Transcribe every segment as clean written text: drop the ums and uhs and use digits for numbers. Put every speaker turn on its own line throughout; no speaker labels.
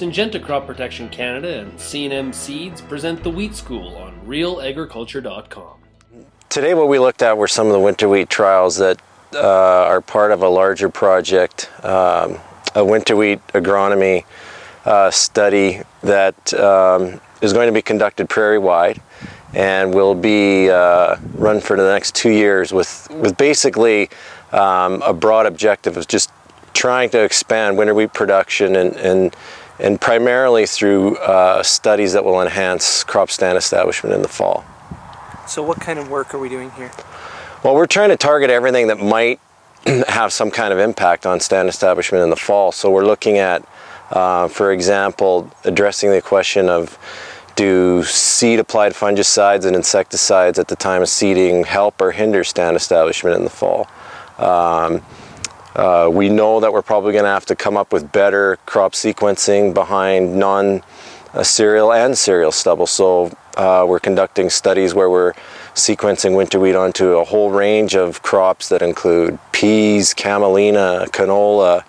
Syngenta Crop Protection Canada and C&M Seeds present the Wheat School on realagriculture.com.
Today what we looked at were some of the winter wheat trials that are part of a larger project, a winter wheat agronomy study that is going to be conducted prairie-wide and will be run for the next 2 years with basically a broad objective of just trying to expand winter wheat production and primarily through studies that will enhance crop stand establishment in the fall.
So what kind of work are we doing here?
Well, we're trying to target everything that might have some kind of impact on stand establishment in the fall. So we're looking at, for example, addressing the question of, do seed-applied fungicides and insecticides at the time of seeding help or hinder stand establishment in the fall? We know that we're probably going to have to come up with better crop sequencing behind non-cereal and cereal stubble. So we're conducting studies where we're sequencing winter wheat onto a whole range of crops that include peas, camelina, canola,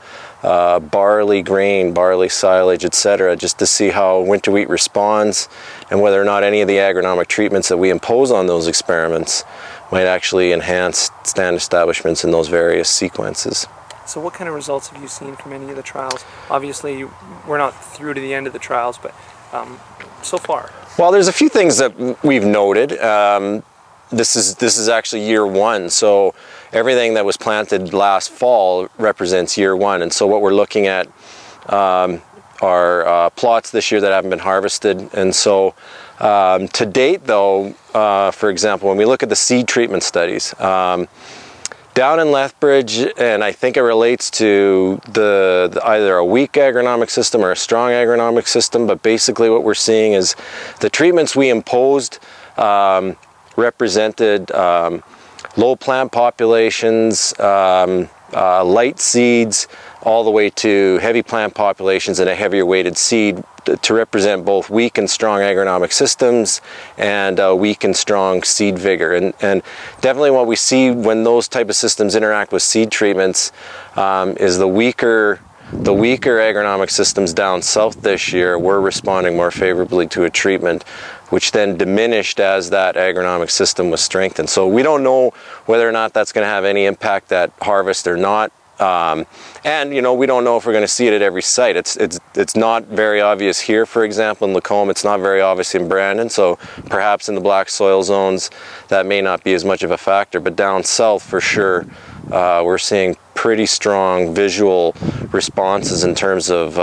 barley grain, barley silage, etc., just to see how winter wheat responds and whether or not any of the agronomic treatments that we impose on those experiments might actually enhance stand establishments in those various sequences.
So what kind of results have you seen from any of the trials? Obviously we're not through to the end of the trials, but so far.
Well, there's a few things that we've noted. This is actually year one, so everything that was planted last fall represents year one, and so what we're looking at are plots this year that haven't been harvested. And so to date though, for example, when we look at the seed treatment studies, down in Lethbridge, and I think it relates to the either a weak agronomic system or a strong agronomic system, but basically what we're seeing is the treatments we imposed represented low plant populations, light seeds, all the way to heavy plant populations and a heavier weighted seed to represent both weak and strong agronomic systems and weak and strong seed vigor. And definitely what we see when those type of systems interact with seed treatments is the weaker agronomic systems down south this year were responding more favorably to a treatment, which then diminished as that agronomic system was strengthened. So we don't know whether or not that's going to have any impact at harvest or not. And you know, we don't know if we're going to see it at every site. It's not very obvious here, for example, in Lacombe. It's not very obvious in Brandon, so perhaps in the black soil zones that may not be as much of a factor, but down south for sure we're seeing pretty strong visual responses in terms of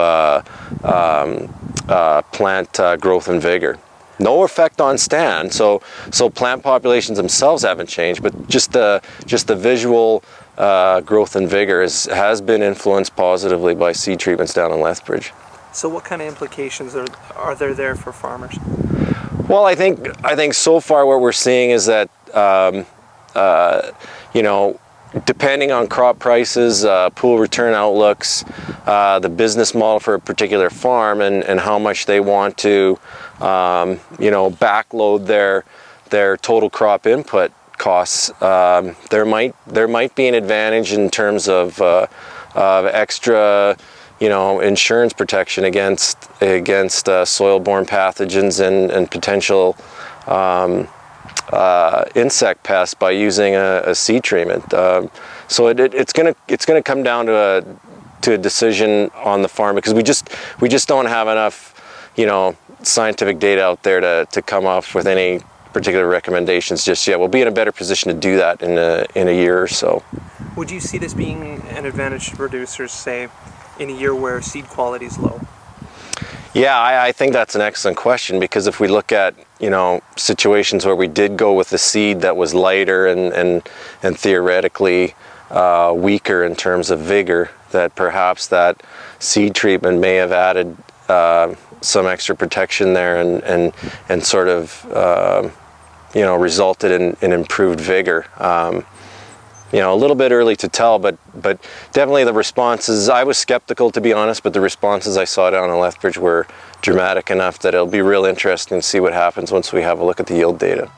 plant growth and vigor. No effect on stand, so plant populations themselves haven't changed, but just the visual growth and vigor has been influenced positively by seed treatments down in Lethbridge.
So what kind of implications are there for farmers?
Well, I think so far what we're seeing is that you know, depending on crop prices, pool return outlooks, the business model for a particular farm and how much they want to you know, backload their total crop input costs, there might be an advantage in terms of extra, you know, insurance protection against soil-borne pathogens and potential insect pests by using a seed treatment. So it's gonna come down to a decision on the farm, because we just don't have enough, you know, scientific data out there to come up with any particular recommendations just yet. We'll be in a better position to do that in a year or so.
Would you see this being an advantage to producers, say, in a year where seed quality is low?
Yeah, I think that's an excellent question, because if we look at, you know, situations where we did go with a seed that was lighter and theoretically weaker in terms of vigor, that perhaps that seed treatment may have added some extra protection there and sort of you know, resulted in improved vigor. You know, a little bit early to tell, but definitely the responses, I was skeptical to be honest, but the responses I saw down in Lethbridge were dramatic enough that it'll be real interesting to see what happens once we have a look at the yield data.